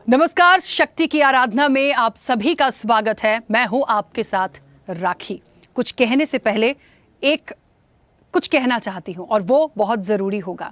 नमस्कार, शक्ति की आराधना में आप सभी का स्वागत है। मैं हूं आपके साथ राखी। कुछ कहने से पहले कुछ कहना चाहती हूं और वो बहुत जरूरी होगा।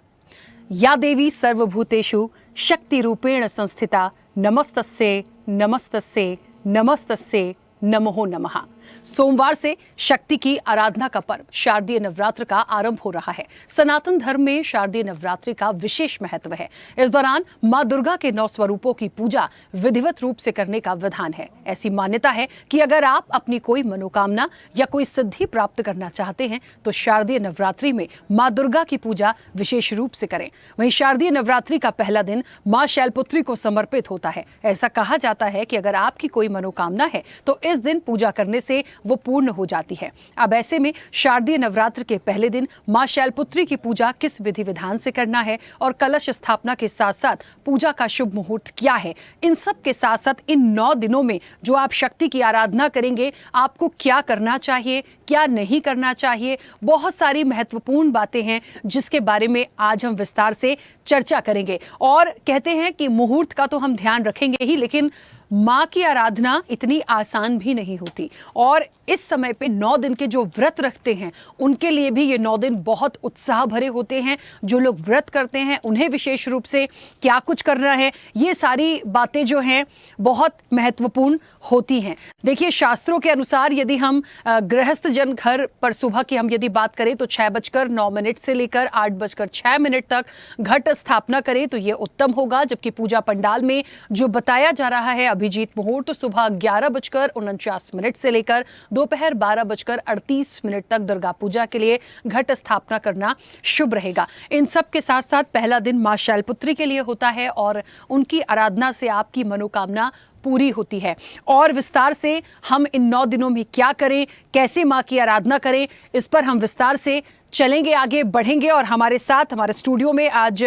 या देवी सर्वभूतेषु शक्ति रूपेण संस्थिता नमस्तस्ये नमस्तस्ये नमस्तस्ये नमो नमः। सोमवार से शक्ति की आराधना का पर्व शारदीय नवरात्र का आरंभ हो रहा है। सनातन धर्म में शारदीय नवरात्रि का विशेष महत्व है। इस दौरान मां दुर्गा के 9 स्वरूपों की पूजा विधिवत रूप से करने का विधान है। ऐसी मान्यता है कि अगर आप अपनी कोई मनोकामना या कोई सिद्धि प्राप्त करना चाहते हैं तो शारदीय नवरात्रि में मां दुर्गा की पूजा विशेष रूप से करें। वहीं शारदीय नवरात्रि का पहला दिन मां शैलपुत्री को समर्पित होता है। ऐसा कहा जाता है कि अगर आपकी कोई मनोकामना है तो इस दिन पूजा करने से वो पूर्ण हो जाती है। अब ऐसे में शारदीय नवरात्र के पहले दिन मां शैलपुत्री की पूजा किस विधि विधान से करना है और कलश स्थापना के साथ साथ पूजा का शुभ मुहूर्त क्या है, इन सब के साथ साथ इन 9 दिनों में जो आप शक्ति की आराधना करेंगे आपको क्या करना चाहिए, क्या नहीं करना चाहिए, बहुत सारी महत्वपूर्ण बातें हैं जिसके बारे में आज हम विस्तार से चर्चा करेंगे। और कहते हैं कि मुहूर्त का तो हम ध्यान रखेंगे ही, लेकिन मां की आराधना इतनी आसान भी नहीं होती। और इस समय पे 9 दिन के जो व्रत रखते हैं उनके लिए भी ये 9 दिन बहुत उत्साह भरे होते हैं। जो लोग व्रत करते हैं उन्हें विशेष रूप से क्या कुछ करना है, ये सारी बातें जो हैं बहुत महत्वपूर्ण होती हैं। देखिए, शास्त्रों के अनुसार यदि हम गृहस्थ जन घर पर सुबह की हम यदि बात करें तो 6:09 से लेकर 8:06 तक घट स्थापना करें तो ये उत्तम होगा। जबकि पूजा पंडाल में जो बताया जा रहा है अभिजीत मुहूर्त सुबह 11:49 से लेकर दोपहर 12:38 तक दुर्गा पूजा के लिए घट स्थापना करना शुभ रहेगा। इन सब के साथ साथ पहला दिन मां शैलपुत्री के लिए होता है और उनकी आराधना से आपकी मनोकामना पूरी होती है। और विस्तार से हम इन 9 दिनों में क्या करें, कैसे मां की आराधना करें, इस पर हम विस्तार से चलेंगे, आगे बढ़ेंगे। और हमारे साथ हमारे स्टूडियो में आज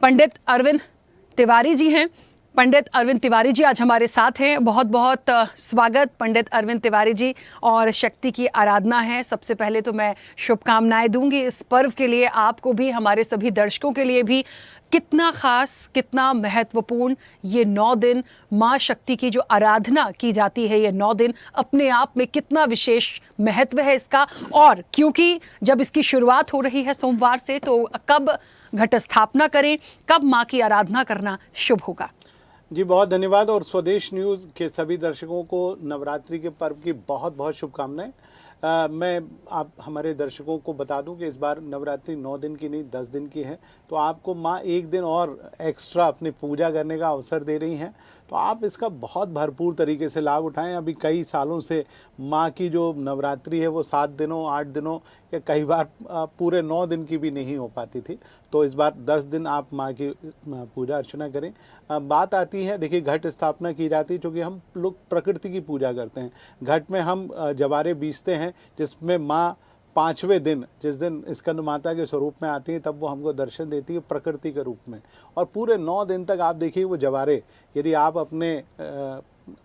पंडित अरविंद तिवारी जी हैं। पंडित अरविंद तिवारी जी आज हमारे साथ हैं। बहुत बहुत स्वागत पंडित अरविंद तिवारी जी। और शक्ति की आराधना है, सबसे पहले तो मैं शुभकामनाएं दूंगी इस पर्व के लिए, आपको भी, हमारे सभी दर्शकों के लिए भी। कितना खास, कितना महत्वपूर्ण ये 9 दिन माँ शक्ति की जो आराधना की जाती है, ये 9 दिन अपने आप में कितना विशेष महत्व है इसका। और क्योंकि जब इसकी शुरुआत हो रही है सोमवार से, तो कब घट स्थापना करें, कब माँ की आराधना करना शुभ होगा? जी बहुत धन्यवाद। और स्वदेश न्यूज़ के सभी दर्शकों को नवरात्रि के पर्व की बहुत बहुत शुभकामनाएं। मैं आप हमारे दर्शकों को बता दूं कि इस बार नवरात्रि 9 दिन की नहीं 10 दिन की है, तो आपको माँ एक दिन और एक्स्ट्रा अपनी पूजा करने का अवसर दे रही हैं। तो आप इसका बहुत भरपूर तरीके से लाभ उठाएं। अभी कई सालों से माँ की जो नवरात्रि है वो 7 दिनों 8 दिनों या कई बार पूरे 9 दिन की भी नहीं हो पाती थी। तो इस बार 10 दिन आप माँ की पूजा अर्चना करें। बात आती है, देखिए, घट स्थापना की जाती है क्योंकि हम लोग प्रकृति की पूजा करते हैं। घट में हम जवारे बीजते हैं जिसमें माँ 5वें दिन, जिस दिन स्कंद माता के स्वरूप में आती है, तब वो हमको दर्शन देती है प्रकृति के रूप में। और पूरे 9 दिन तक आप देखिए वो जवारे, यदि आप अपने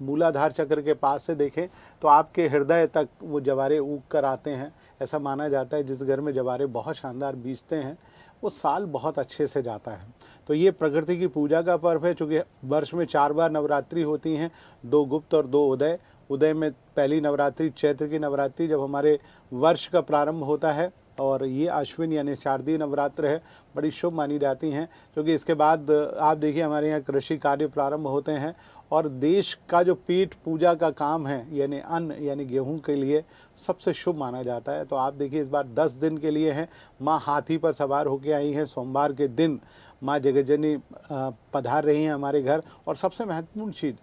मूलाधार चक्र के पास से देखें तो आपके हृदय तक वो जवारे उग कर आते हैं। ऐसा माना जाता है जिस घर में जवारे बहुत शानदार बीजते हैं वो साल बहुत अच्छे से जाता है। तो ये प्रकृति की पूजा का पर्व है। चूँकि वर्ष में 4 बार नवरात्रि होती हैं, 2 गुप्त और 2 उदय। उदय में पहली नवरात्रि चैत्र की नवरात्रि जब हमारे वर्ष का प्रारंभ होता है, और ये अश्विन यानी शारदीय नवरात्र है, बड़ी शुभ मानी जाती हैं। क्योंकि इसके बाद आप देखिए हमारे यहाँ कृषि कार्य प्रारंभ होते हैं और देश का जो पेट पूजा का काम है यानी अन्न यानी गेहूं के लिए सबसे शुभ माना जाता है। तो आप देखिए इस बार 10 दिन के लिए हैं। माँ हाथी पर सवार होकर आई हैं। सोमवार के दिन माँ जगज्जनी पधार रही हैं हमारे घर। और सबसे महत्वपूर्ण चीज़,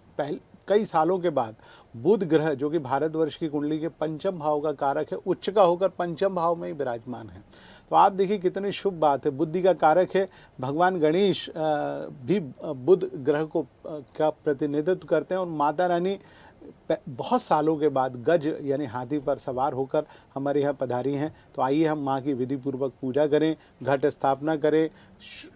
कई सालों के बाद बुध ग्रह जो कि भारतवर्ष की कुंडली के 5म भाव का कारक है, उच्च का होकर 5म भाव में ही विराजमान है। तो आप देखिए कितनी शुभ बात है। बुद्धि का कारक है। भगवान गणेश भी बुध ग्रह को का प्रतिनिधित्व करते हैं। और माता रानी बहुत सालों के बाद गज यानी हाथी पर सवार होकर हमारे यहाँ पधारी हैं। तो आइए हम माँ की विधि पूर्वक पूजा करें, घट स्थापना करें,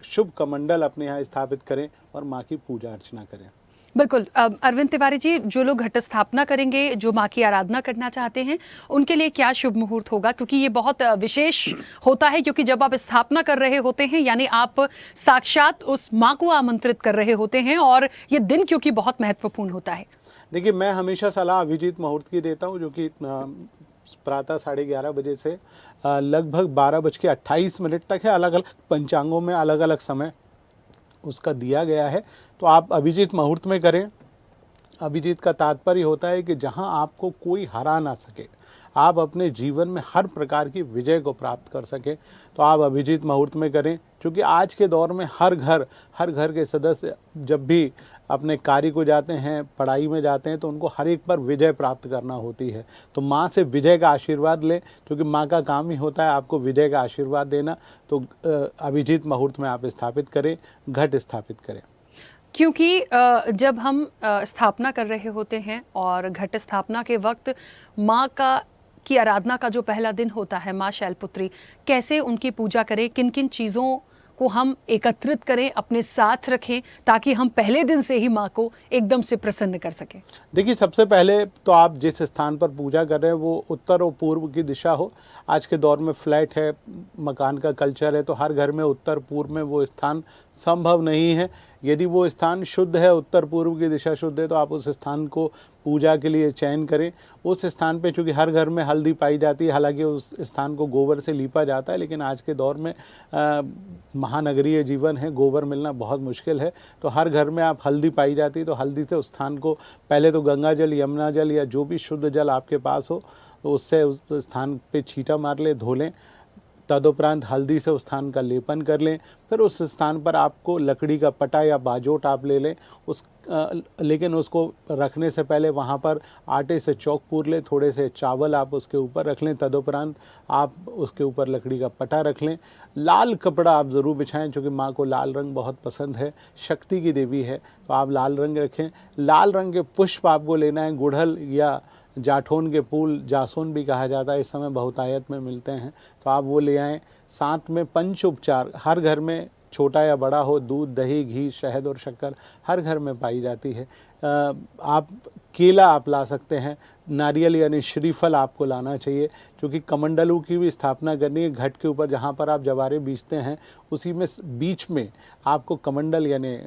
शुभ कमंडल अपने यहाँ स्थापित करें और माँ की पूजा अर्चना करें। बिल्कुल। अरविंद तिवारी जी, जो लोग घट स्थापना करेंगे, जो माँ की आराधना करना चाहते हैं, उनके लिए क्या शुभ मुहूर्त होगा? क्योंकि ये बहुत विशेष होता है, क्योंकि जब आप स्थापना कर रहे होते हैं यानी आप साक्षात उस माँ को आमंत्रित कर रहे होते हैं, और ये दिन क्योंकि बहुत महत्वपूर्ण होता है। देखिए, मैं हमेशा सलाह अभिजीत मुहूर्त की देता हूँ, जो कि प्रातः 11:30 बजे से लगभग 12:28 तक है। अलग अलग पंचांगों में अलग अलग समय उसका दिया गया है, तो आप अभिजीत मुहूर्त में करें। अभिजीत का तात्पर्य होता है कि जहां आपको कोई हरा ना सके, आप अपने जीवन में हर प्रकार की विजय को प्राप्त कर सकें, तो आप अभिजीत मुहूर्त में करें। क्योंकि आज के दौर में हर घर के सदस्य जब भी अपने कार्य को जाते हैं, पढ़ाई में जाते हैं, तो उनको हर एक पर विजय प्राप्त करना होती है। तो माँ से विजय का आशीर्वाद लें, क्योंकि माँ का काम ही होता है आपको विजय का आशीर्वाद देना। तो अभिजीत मुहूर्त में आप स्थापित करें, घट स्थापित करें। क्योंकि जब हम स्थापना कर रहे होते हैं और घट स्थापना के वक्त माँ की आराधना का जो पहला दिन होता है, माँ शैलपुत्री, कैसे उनकी पूजा करें, किन किन चीज़ों को हम एकत्रित करें, अपने साथ रखें, ताकि हम पहले दिन से ही माँ को एकदम से प्रसन्न कर सकें? देखिए, सबसे पहले तो आप जिस स्थान पर पूजा कर रहे हैं वो उत्तर और पूर्व की दिशा हो। आज के दौर में फ्लैट है, मकान का कल्चर है, तो हर घर में उत्तर पूर्व में वो स्थान संभव नहीं है। यदि वो स्थान शुद्ध है, उत्तर पूर्व की दिशा शुद्ध है, तो आप उस स्थान को पूजा के लिए चयन करें। उस स्थान पे चूँकि हर घर में हल्दी पाई जाती है, हालांकि उस स्थान को गोबर से लीपा जाता है, लेकिन आज के दौर में महानगरीय जीवन है, गोबर मिलना बहुत मुश्किल है। तो हर घर में आप हल्दी पाई जाती है, तो हल्दी से उस स्थान को पहले तो गंगा जल, यमुना जल या जो भी शुद्ध जल आपके पास हो, तो उससे उस स्थान पे छींटा मार लें, धो लें। तदुपरांत हल्दी से उस स्थान का लेपन कर लें। फिर उस स्थान पर आपको लकड़ी का पटा या बाजोट आप ले लें, लेकिन उसको रखने से पहले वहाँ पर आटे से चौक पूर लें, थोड़े से चावल आप उसके ऊपर रख लें। तदुपरांत आप उसके ऊपर लकड़ी का पटा रख लें। लाल कपड़ा आप ज़रूर बिछाएं, क्योंकि माँ को लाल रंग बहुत पसंद है, शक्ति की देवी है, तो आप लाल रंग रखें। लाल रंग के पुष्प आपको लेना है, गुड़हल या जाठोन के फूल, जासुन भी कहा जाता है, इस समय बहुतायत में मिलते हैं, तो आप वो ले आएँ। साथ में पंच उपचार, हर घर में छोटा या बड़ा हो, दूध, दही, घी, शहद और शक्कर हर घर में पाई जाती है। आप केला आप ला सकते हैं। नारियल यानी श्रीफल आपको लाना चाहिए, क्योंकि कमंडलू की भी स्थापना करनी है। घट के ऊपर जहाँ पर आप जवारे बीजते हैं, उसी में बीच में आपको कमंडल यानी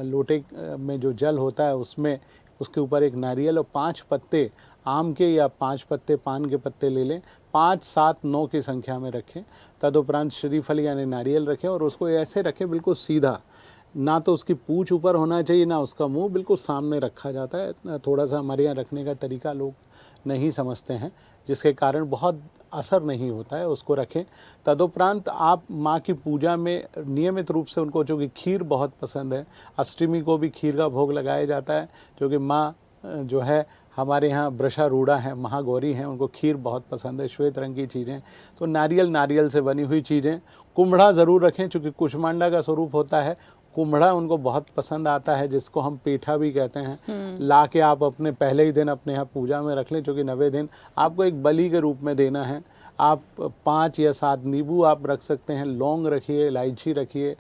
लोटे में जो जल होता है उसमें, उसके ऊपर एक नारियल और 5 पत्ते आम के या 5 पत्ते पान के पत्ते ले लें। 5, 7, 9 की संख्या में रखें। तदुपरांत श्रीफल यानी नारियल रखें और उसको ऐसे रखें बिल्कुल सीधा, ना तो उसकी पूंछ ऊपर होना चाहिए, ना उसका मुंह, बिल्कुल सामने रखा जाता है। थोड़ा सा हमारे यहाँ रखने का तरीका लोग नहीं समझते हैं, जिसके कारण बहुत असर नहीं होता है, उसको रखें। तदुपरांत आप माँ की पूजा में नियमित रूप से उनको, जो कि खीर बहुत पसंद है, अष्टमी को भी खीर का भोग लगाया जाता है, क्योंकि माँ जो है हमारे यहाँ वृषारूढ़ा हैं, महागौरी हैं, उनको खीर बहुत पसंद है, श्वेत रंग की चीज़ें। तो नारियल से बनी हुई चीज़ें, कुम्हड़ा ज़रूर रखें, क्योंकि कुष्मांडा का स्वरूप होता है। कुम्हड़ा उनको बहुत पसंद आता है, जिसको हम पेठा भी कहते हैं। ला के आप अपने पहले ही दिन अपने यहाँ पूजा में रख लें, क्योंकि 90 दिन आपको एक बलि के रूप में देना है। आप 5 या 7 नींबू आप रख सकते हैं, लौंग रखिए, इलायची रखिए,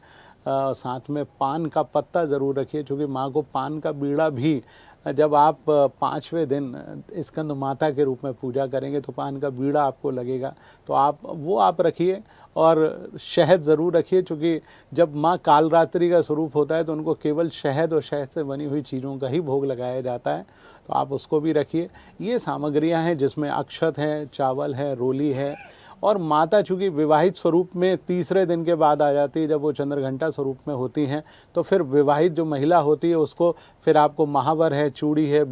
साथ में पान का पत्ता ज़रूर रखिए, क्योंकि माँ को पान का बीड़ा भी, जब आप 5वें दिन स्कंद माता के रूप में पूजा करेंगे तो पान का बीड़ा आपको लगेगा, तो आप रखिए। और शहद ज़रूर रखिए, क्योंकि जब माँ कालरात्रि का स्वरूप होता है तो उनको केवल शहद और शहद से बनी हुई चीज़ों का ही भोग लगाया जाता है, तो आप उसको भी रखिए। ये सामग्रियाँ हैं जिसमें अक्षत है, चावल है, रोली है। और माता चूँकि विवाहित स्वरूप में तीसरे दिन के बाद आ जाती है, जब वो चंद्रघंटा स्वरूप में होती हैं, तो फिर विवाहित जो महिला होती है उसको फिर आपको महावर है, चूड़ी है,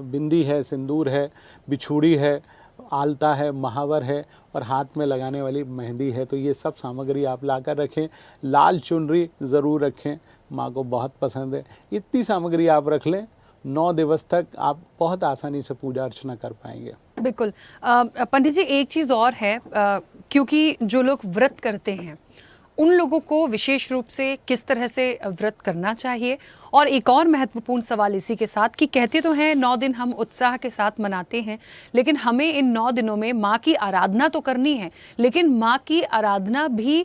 बिंदी है, सिंदूर है, बिछूड़ी है, आलता है, महावर है और हाथ में लगाने वाली मेहंदी है। तो ये सब सामग्री आप लाकर रखें। लाल चुनरी ज़रूर रखें, माँ को बहुत पसंद है। इतनी सामग्री आप रख लें, 9 दिवस तक आप बहुत आसानी से पूजा अर्चना कर पाएंगे। बिल्कुल। पंडित जी, एक चीज़ और है, क्योंकि जो लोग व्रत करते हैं उन लोगों को विशेष रूप से किस तरह से व्रत करना चाहिए? और एक और महत्वपूर्ण सवाल इसी के साथ कि कहते तो हैं 9 दिन हम उत्साह के साथ मनाते हैं, लेकिन हमें इन 9 दिनों में माँ की आराधना तो करनी है, लेकिन माँ की आराधना भी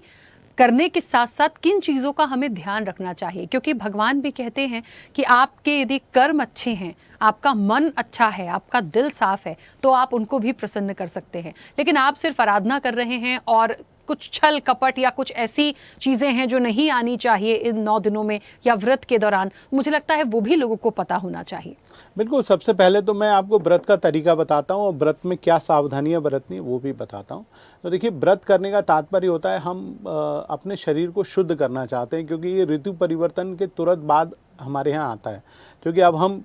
करने के साथ साथ किन चीज़ों का हमें ध्यान रखना चाहिए, क्योंकि भगवान भी कहते हैं कि आपके यदि कर्म अच्छे हैं, आपका मन अच्छा है, आपका दिल साफ है, तो आप उनको भी प्रसन्न कर सकते हैं। लेकिन आप सिर्फ आराधना कर रहे हैं और कुछ छल कपट या कुछ ऐसी चीज़ें हैं जो नहीं आनी चाहिए इन 9 दिनों में या व्रत के दौरान, मुझे लगता है वो भी लोगों को पता होना चाहिए। बिल्कुल, सबसे पहले तो मैं आपको व्रत का तरीका बताता हूँ और व्रत में क्या सावधानियां बरतनी वो भी बताता हूँ। तो देखिए, व्रत करने का तात्पर्य होता है हम अपने शरीर को शुद्ध करना चाहते हैं, क्योंकि ये ऋतु परिवर्तन के तुरंत बाद हमारे यहाँ आता है। क्योंकि अब हम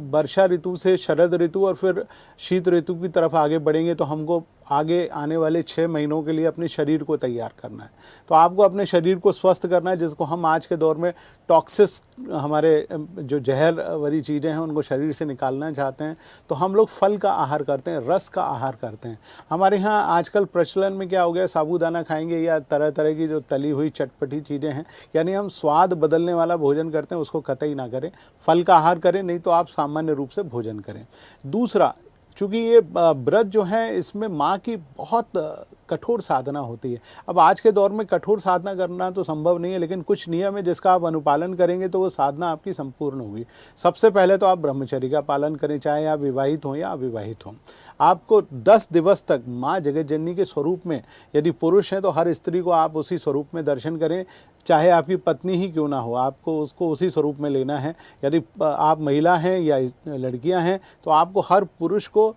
वर्षा ऋतु से शरद ऋतु और फिर शीत ऋतु की तरफ आगे बढ़ेंगे, तो हमको आगे आने वाले 6 महीनों के लिए अपने शरीर को तैयार करना है। तो आपको अपने शरीर को स्वस्थ करना है, जिसको हम आज के दौर में टॉक्सिस, हमारे जो जहर वाली चीज़ें हैं उनको शरीर से निकालना चाहते हैं। तो हम लोग फल का आहार करते हैं, रस का आहार करते हैं। हमारे यहाँ आजकल प्रचलन में क्या हो गया, साबूदाना खाएंगे या तरह तरह की जो तली हुई चटपटी चीज़ें हैं, यानी हम स्वाद बदलने वाला भोजन करते हैं, उसको कतई ना करें। फल का आहार करें, नहीं तो आप सामान्य रूप से भोजन करें। दूसरा, चूँकि ये व्रत जो है इसमें माँ की बहुत कठोर साधना होती है। अब आज के दौर में कठोर साधना करना तो संभव नहीं है, लेकिन कुछ नियम है जिसका आप अनुपालन करेंगे तो वो साधना आपकी संपूर्ण होगी। सबसे पहले तो आप ब्रह्मचर्य का पालन करें, चाहे आप विवाहित हों या अविवाहित हों। आपको 10 दिवस तक माँ जगत जननी के स्वरूप में, यदि पुरुष हैं तो हर स्त्री को आप उसी स्वरूप में दर्शन करें, चाहे आपकी पत्नी ही क्यों ना हो, आपको उसको उसी स्वरूप में लेना है। यदि आप महिला हैं या लड़कियां हैं तो आपको हर पुरुष को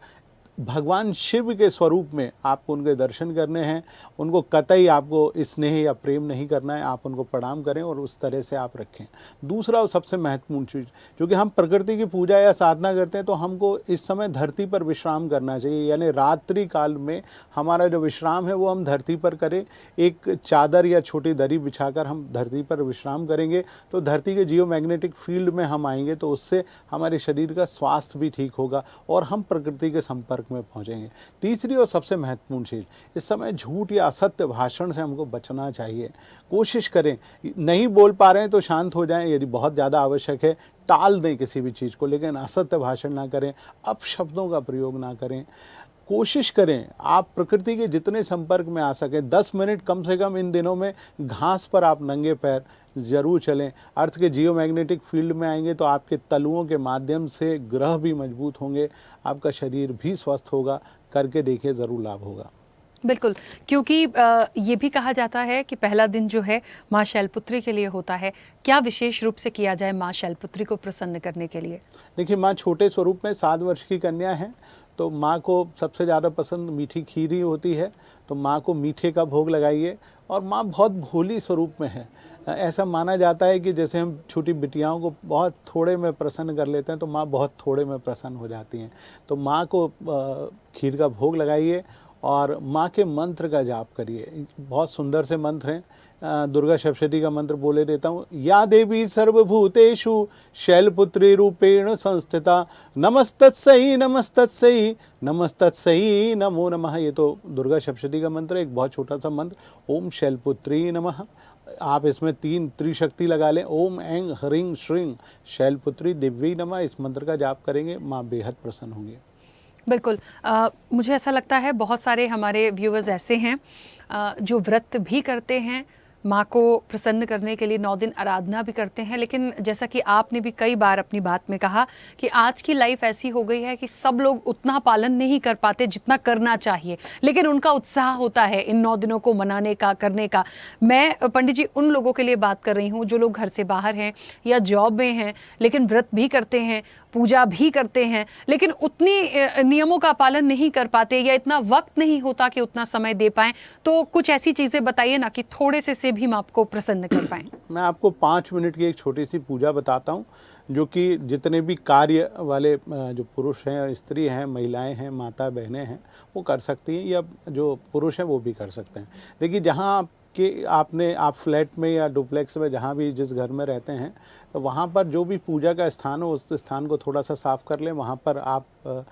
भगवान शिव के स्वरूप में आपको उनके दर्शन करने हैं। उनको कतई आपको स्नेह या प्रेम नहीं करना है, आप उनको प्रणाम करें और उस तरह से आप रखें। दूसरा और सबसे महत्वपूर्ण चीज़, क्योंकि हम प्रकृति की पूजा या साधना करते हैं तो हमको इस समय धरती पर विश्राम करना चाहिए, यानी रात्रि काल में हमारा जो विश्राम है वो हम धरती पर करें। एक चादर या छोटी दरी बिछाकर हम धरती पर विश्राम करेंगे तो धरती के जियोमैग्नेटिक फील्ड में हम आएंगे, तो उससे हमारे शरीर का स्वास्थ्य भी ठीक होगा और हम प्रकृति के संपर्क में पहुंचेंगे। तीसरी और सबसे महत्वपूर्ण चीज़, इस समय झूठ या असत्य भाषण से हमको बचना चाहिए। कोशिश करें, नहीं बोल पा रहे हैं तो शांत हो जाएं, यदि बहुत ज़्यादा आवश्यक है टाल दें किसी भी चीज़ को, लेकिन असत्य भाषण ना करें, अपशब्दों का प्रयोग ना करें। कोशिश करें आप प्रकृति के जितने संपर्क में आ सकें, 10 मिनट कम से कम इन दिनों में घास पर आप नंगे पैर जरूर चलें। अर्थ के जियोमैग्नेटिक फील्ड में आएंगे तो आपके तलुओं के माध्यम से ग्रह भी मजबूत होंगे, आपका शरीर भी स्वस्थ होगा। करके देखिए, ज़रूर लाभ होगा। बिल्कुल, क्योंकि ये भी कहा जाता है कि पहला दिन जो है माँ शैलपुत्री के लिए होता है। क्या विशेष रूप से किया जाए माँ शैलपुत्री को प्रसन्न करने के लिए? देखिए, माँ छोटे स्वरूप में 7 वर्ष की कन्या है, तो माँ को सबसे ज़्यादा पसंद मीठी खीर ही होती है। तो माँ को मीठे का भोग लगाइए। और माँ बहुत भोली स्वरूप में है। ऐसा माना जाता है कि जैसे हम छोटी बिटियाओं को बहुत थोड़े में प्रसन्न कर लेते हैं, तो माँ बहुत थोड़े में प्रसन्न हो जाती हैं। तो माँ को खीर का भोग लगाइए और माँ के मंत्र का जाप करिए। बहुत सुंदर से मंत्र हैं। दुर्गा सप्तशती का मंत्र बोले देता हूँ। या देवी सर्वभूतेषु शैलपुत्री रूपेण संस्थिता नमस्तत्सै नमस्तत्सै नमस्तत्सै नमो नमः। ये तो दुर्गा सप्तशती का मंत्र है, एक बहुत छोटा सा मंत्र। ओम शैलपुत्री नमः। आप इसमें 3 त्रिशक्ति लगा लें। ओम ऐं ह्रीं श्रीं शैलपुत्री दिव्यै नमः। इस मंत्र का जाप करेंगे, माँ बेहद प्रसन्न होंगी। बिल्कुल, मुझे ऐसा लगता है बहुत सारे हमारे व्यूअर्स ऐसे हैं जो व्रत भी करते हैं, माँ को प्रसन्न करने के लिए 9 दिन आराधना भी करते हैं, लेकिन जैसा कि आपने भी कई बार अपनी बात में कहा कि आज की लाइफ ऐसी हो गई है कि सब लोग उतना पालन नहीं कर पाते जितना करना चाहिए, लेकिन उनका उत्साह होता है इन 9 दिनों को मनाने का, करने का। मैं पंडित जी उन लोगों के लिए बात कर रही हूँ जो लोग घर से बाहर हैं या जॉब में हैं, लेकिन व्रत भी करते हैं, पूजा भी करते हैं, लेकिन उतनी नियमों का पालन नहीं कर पाते या इतना वक्त नहीं होता कि उतना समय दे पाएं। तो कुछ ऐसी चीज़ें बताइए ना कि थोड़े से भी हम आपको प्रसन्न कर पाएं। मैं आपको 5 मिनट की एक छोटी सी पूजा बताता हूँ, जो कि जितने भी कार्य वाले जो पुरुष हैं, स्त्री हैं, महिलाएं हैं, माता बहनें हैं, वो कर सकती हैं, या जो पुरुष हैं वो भी कर सकते हैं। देखिए, जहाँ कि आप फ्लैट में या डुप्लेक्स में जहाँ भी जिस घर में रहते हैं, तो वहाँ पर जो भी पूजा का स्थान हो उस स्थान को थोड़ा सा साफ़ कर लें। वहाँ पर आप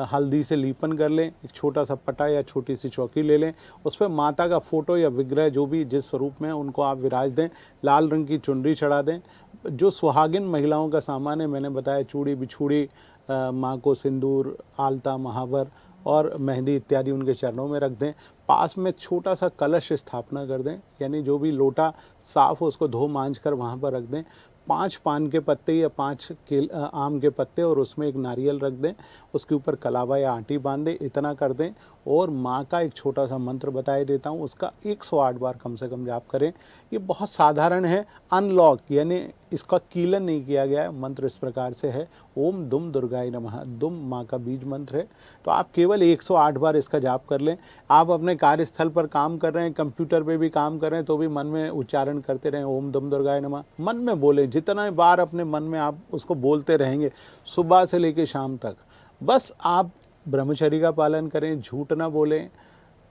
हल्दी से लीपन कर लें, एक छोटा सा पटा या छोटी सी चौकी ले लें, उस पर माता का फ़ोटो या विग्रह जो भी जिस स्वरूप में है उनको आप विराज दें। लाल रंग की चुनरी चढ़ा दें। जो सुहागिन महिलाओं का सामान है, मैंने बताया चूड़ी बिछूड़ी, माँ को सिंदूर, आलता, महावर और मेहंदी इत्यादि उनके चरणों में रख दें। पास में छोटा सा कलश स्थापना कर दें, यानी जो भी लोटा साफ हो उसको धो मांझ कर वहाँ पर रख दें। 5 पान के पत्ते या 5 आम के पत्ते और उसमें एक नारियल रख दें, उसके ऊपर कलावा या आटी बांध दें, इतना कर दें। और माँ का एक छोटा सा मंत्र बताए देता हूँ, उसका 108 बार कम से कम जाप करें। ये बहुत साधारण है, अनलॉक यानी इसका कीलन नहीं किया गया है। मंत्र इस प्रकार से है, ओम दुम दुर्गाय नमः। दुम माँ का बीज मंत्र है, तो आप केवल 108 बार इसका जाप कर लें। आप अपने कार्यस्थल पर काम कर रहे हैं, कंप्यूटर पे भी काम कर रहे हैं, तो भी मन में उच्चारण करते रहें, ओम दुम दुर्गाय नमः। मन में बोलें, जितना बार अपने मन में आप उसको बोलते रहेंगे सुबह से लेकर शाम तक। बस आप ब्रह्मचर्य का पालन करें, झूठ ना बोलें,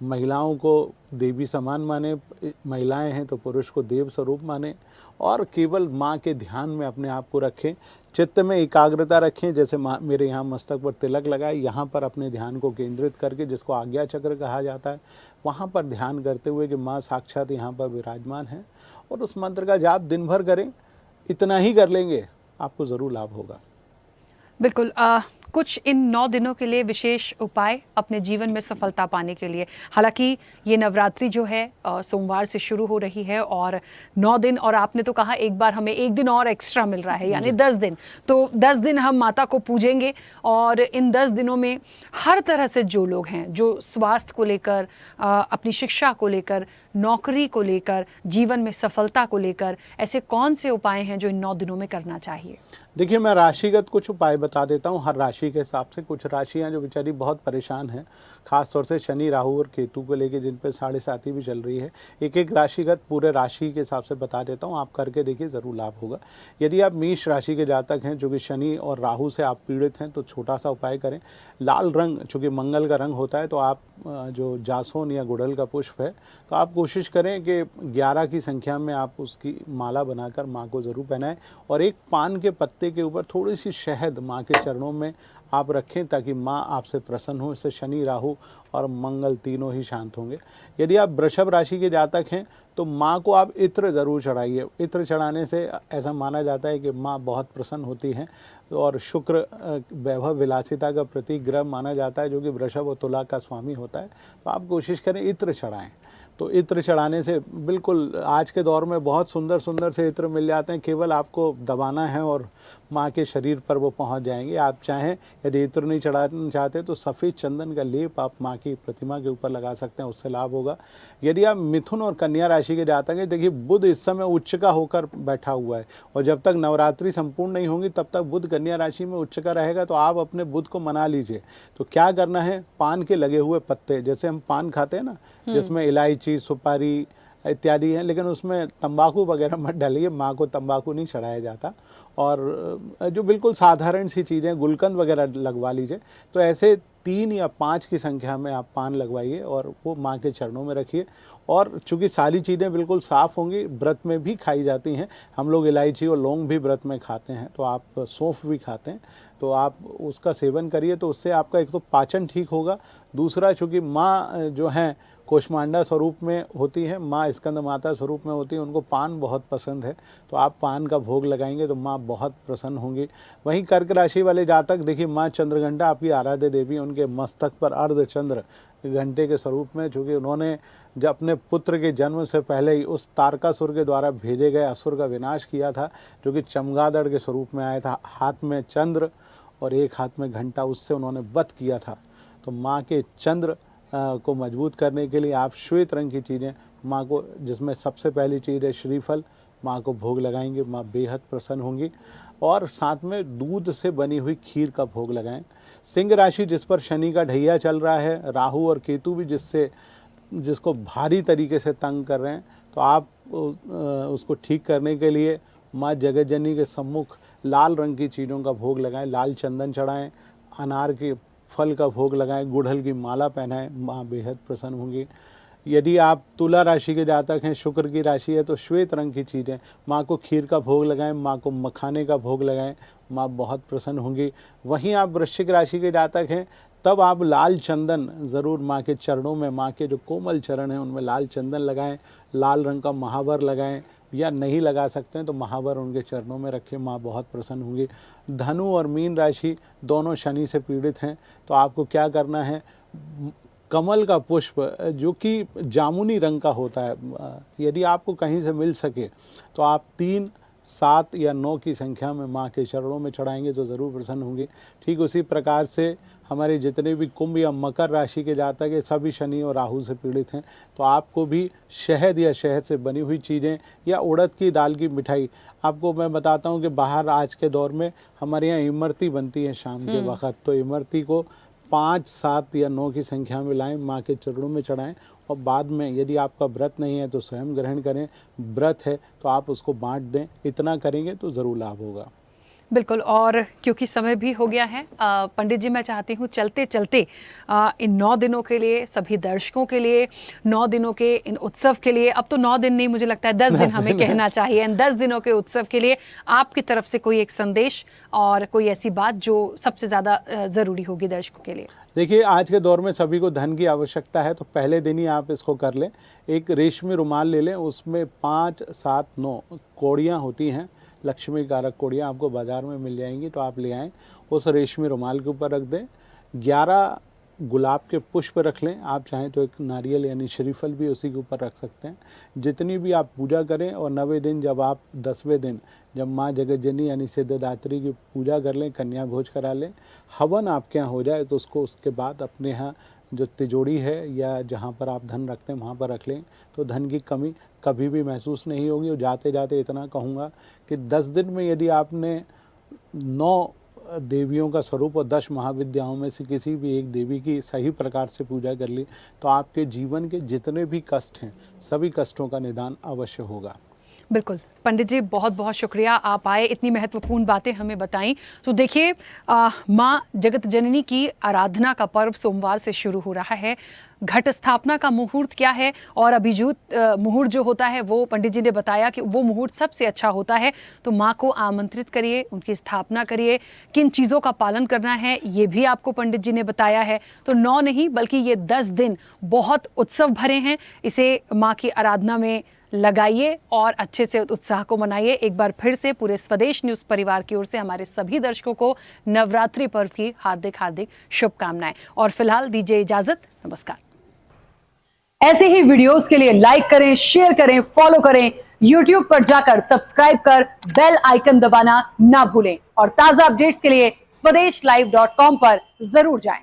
महिलाओं को देवी समान माने, महिलाएं हैं तो पुरुष को देव स्वरूप माने, और केवल माँ के ध्यान में अपने आप को रखें। चित्त में एकाग्रता रखें, जैसे मेरे यहाँ मस्तक पर तिलक लगाए, यहाँ पर अपने ध्यान को केंद्रित करके, जिसको आज्ञा चक्र कहा जाता है, वहाँ पर ध्यान करते हुए कि माँ साक्षात यहाँ पर विराजमान है, और उस मंत्र का जाप दिन भर करें। इतना ही कर लेंगे, आपको ज़रूर लाभ होगा। बिल्कुल। कुछ इन 9 दिनों के लिए विशेष उपाय अपने जीवन में सफलता पाने के लिए। हालांकि ये नवरात्रि जो है सोमवार से शुरू हो रही है और 9 दिन, और आपने तो कहा एक बार हमें एक दिन और एक्स्ट्रा मिल रहा है, यानी 10 दिन। तो 10 दिन हम माता को पूजेंगे, और इन 10 दिनों में हर तरह से जो लोग हैं, जो स्वास्थ्य को लेकर, अपनी शिक्षा को लेकर, नौकरी को लेकर, जीवन में सफलता को लेकर, ऐसे कौन से उपाय हैं जो इन 9 दिनों में करना चाहिए? देखिए, मैं राशिगत कुछ उपाय बता देता हूँ हर राशि के हिसाब से। कुछ राशियाँ जो बेचारी बहुत परेशान हैं, खास तौर से शनि, राहु और केतु को लेके, जिन पे 7.5 भी चल रही है। एक एक राशिगत पूरे राशि के हिसाब से बता देता हूँ, आप करके देखिए, ज़रूर लाभ होगा। यदि आप मेष राशि के जातक हैं, जो कि शनि और राहु से आप पीड़ित हैं, तो छोटा सा उपाय करें। लाल रंग चूँकि मंगल का रंग होता है, तो आप जो जासोन या गुड़हल का पुष्प है, तो आप कोशिश करें कि 11 की संख्या में आप उसकी माला बनाकर माँ को ज़रूर पहनाएं, और एक पान के पत्ते के ऊपर थोड़ी सी शहद माँ के चरणों में आप रखें, ताकि माँ आपसे प्रसन्न हो। इससे शनि, राहु और मंगल तीनों ही शांत होंगे। यदि आप वृषभ राशि के जातक हैं, तो माँ को आप इत्र ज़रूर चढ़ाइए। इत्र चढ़ाने से ऐसा माना जाता है कि माँ बहुत प्रसन्न होती हैं, और शुक्र वैभव विलासिता का प्रतीक ग्रह माना जाता है, जो कि वृषभ और तुला का स्वामी होता है। तो आप कोशिश करें इत्र चढ़ाएं। तो इत्र चढ़ाने से बिल्कुल आज के दौर में बहुत सुंदर सुंदर से इत्र मिल जाते हैं, केवल आपको दबाना है और माँ के शरीर पर वो पहुँच जाएंगे। आप चाहें, यदि इत्र नहीं चढ़ाना चाहते, तो सफ़ेद चंदन का लेप आप माँ की प्रतिमा के ऊपर लगा सकते हैं, उससे लाभ होगा। यदि आप मिथुन और कन्या राशि के जातक हैं, देखिए बुध इस समय उच्च का होकर बैठा हुआ है, और जब तक नवरात्रि संपूर्ण नहीं होंगी तब तक बुध कन्या राशि में उच्च का रहेगा। तो आप अपने बुध को मना लीजिए। तो क्या करना है, पान के लगे हुए पत्ते, जैसे हम पान खाते हैं ना, जिसमें इलायची, सुपारी इत्यादि हैं, लेकिन उसमें तंबाकू वगैरह मत डालिए। माँ को तंबाकू नहीं चढ़ाया जाता। और जो बिल्कुल साधारण सी चीज़ें, गुलकंद वगैरह लगवा लीजिए। तो ऐसे 3 या 5 की संख्या में आप पान लगवाइए और वो माँ के चरणों में रखिए। और चूँकि सारी चीज़ें बिल्कुल साफ़ होंगी, व्रत में भी खाई जाती हैं। हम लोग इलायची और लौंग भी व्रत में खाते हैं, तो आप सौंफ भी खाते हैं, तो आप उसका सेवन करिए। तो उससे आपका एक तो पाचन ठीक होगा, दूसरा चूँकि माँ जो हैं कोष्मांडा स्वरूप में होती है, माँ स्कंद माता स्वरूप में होती है, उनको पान बहुत पसंद है। तो आप पान का भोग लगाएंगे तो माँ बहुत प्रसन्न होंगी। वहीं कर्क राशि वाले जातक, देखिए माँ चंद्रघंटा आपकी आराध्य देवी, उनके मस्तक पर अर्धचंद्र घंटे के स्वरूप में, चूँकि उन्होंने जब अपने पुत्र के जन्म से पहले ही उस तारकासुर के द्वारा भेजे गए असुर का विनाश किया था, जो कि चमगादड़ के स्वरूप में आया था, हाथ में चंद्र और एक हाथ में घंटा, उससे उन्होंने वध किया था। तो माँ के चंद्र को मजबूत करने के लिए आप श्वेत रंग की चीज़ें माँ को, जिसमें सबसे पहली चीज़ है श्रीफल, माँ को भोग लगाएंगे, माँ बेहद प्रसन्न होंगी। और साथ में दूध से बनी हुई खीर का भोग लगाएं। सिंह राशि, जिस पर शनि का ढैया चल रहा है, राहु और केतु भी जिसको भारी तरीके से तंग कर रहे हैं, तो आप उसको ठीक करने के लिए माँ जगतजननी के सम्मुख लाल रंग की चीज़ों का भोग लगाएं, लाल चंदन चढ़ाएं, अनार के फल का भोग लगाएं, गुड़हल की माला पहनाएं, माँ बेहद प्रसन्न होंगी। यदि आप तुला राशि के जातक हैं, शुक्र की राशि है, तो श्वेत रंग की चीज़ें, माँ को खीर का भोग लगाएं, माँ को मखाने का भोग लगाएं, माँ बहुत प्रसन्न होंगी। वहीं आप वृश्चिक राशि के जातक हैं, तब आप लाल चंदन ज़रूर माँ के चरणों में, माँ के जो कोमल चरण हैं उनमें लाल चंदन लगाएं, लाल रंग का महावर लगाएं, या नहीं लगा सकते हैं तो महावर उनके चरणों में रखें, माँ बहुत प्रसन्न होंगी। धनु और मीन राशि दोनों शनि से पीड़ित हैं, तो आपको क्या करना है, कमल का पुष्प जो कि जामुनी रंग का होता है, यदि आपको कहीं से मिल सके तो आप 3, 7 या 9 की संख्या में माँ के चरणों में चढ़ाएंगे तो ज़रूर प्रसन्न होंगे। ठीक उसी प्रकार से हमारे जितने भी कुंभ या मकर राशि के जातक है, सभी शनि और राहु से पीड़ित हैं, तो आपको भी शहद या शहद से बनी हुई चीज़ें या उड़द की दाल की मिठाई, आपको मैं बताता हूँ कि बाहर आज के दौर में हमारे यहाँ इमरती बनती है शाम के वक्त, तो इमरती को 5, 7 या 9 की संख्या में लाएं, माँ के चरणों में चढ़ाएं और बाद में यदि आपका व्रत नहीं है तो स्वयं ग्रहण करें, व्रत है तो आप उसको बांट दें। इतना करेंगे तो ज़रूर लाभ होगा। बिल्कुल। और क्योंकि समय भी हो गया है पंडित जी, मैं चाहती हूँ चलते चलते इन 9 दिनों के लिए, सभी दर्शकों के लिए, 9 दिनों के इन उत्सव के लिए, अब तो 9 दिन नहीं, मुझे लगता है 10 दिन हमें कहना चाहिए, इन 10 दिनों के उत्सव के लिए आपकी तरफ से कोई एक संदेश और कोई ऐसी बात जो सबसे ज़्यादा ज़रूरी होगी दर्शकों के लिए। देखिए, आज के दौर में सभी को धन की आवश्यकता है, तो पहले दिन ही आप इसको कर लें। एक रेशमी रुमाल ले लें, उसमें 5, 7, 9 कौड़ियाँ होती हैं, लक्ष्मी कारक कौड़ियाँ आपको बाज़ार में मिल जाएंगी, तो आप ले आएँ, उस रेशमी रुमाल के ऊपर रख दें। 11 गुलाब के पुष्प रख लें, आप चाहें तो एक नारियल यानी श्रीफल भी उसी के ऊपर रख सकते हैं। जितनी भी आप पूजा करें और 90 दिन जब आप 10वें दिन जब माँ जगतजननी यानी सिद्धदात्री की पूजा कर लें, कन्या भोज करा लें, हवन आपके यहाँ हो जाए तो उसको उसके बाद अपने यहाँ जो तिजोरी है या जहाँ पर आप धन रखते हैं वहाँ पर रख लें, तो धन की कमी कभी भी महसूस नहीं होगी। और जाते जाते इतना कहूँगा कि 10 दिन में यदि आपने 9 देवियों का स्वरूप और 10 महाविद्याओं में से किसी भी एक देवी की सही प्रकार से पूजा कर ली, तो आपके जीवन के जितने भी कष्ट हैं सभी कष्टों का निदान अवश्य होगा। बिल्कुल पंडित जी, बहुत बहुत शुक्रिया, आप आए, इतनी महत्वपूर्ण बातें हमें बताई। तो देखिए, माँ जगत जननी की आराधना का पर्व सोमवार से शुरू हो रहा है। घट स्थापना का मुहूर्त क्या है और अभिजीत मुहूर्त जो होता है वो पंडित जी ने बताया कि वो मुहूर्त सबसे अच्छा होता है। तो माँ को आमंत्रित करिए, उनकी स्थापना करिए, किन चीज़ों का पालन करना है ये भी आपको पंडित जी ने बताया है। तो 9 नहीं बल्कि ये 10 दिन बहुत उत्सव भरे हैं, इसे माँ की आराधना में लगाइए और अच्छे से उत्साह को मनाइए। एक बार फिर से पूरे स्वदेश न्यूज़ परिवार की ओर से हमारे सभी दर्शकों को नवरात्रि पर्व की हार्दिक हार्दिक शुभकामनाएं। और फिलहाल दीजिए इजाजत, नमस्कार। ऐसे ही वीडियोस के लिए लाइक करें, शेयर करें, फॉलो करें, YouTube पर जाकर सब्सक्राइब कर बेल आइकन दबाना ना भूलें और ताजा अपडेट्स के लिए swedeshlive.com पर जरूर जाएं।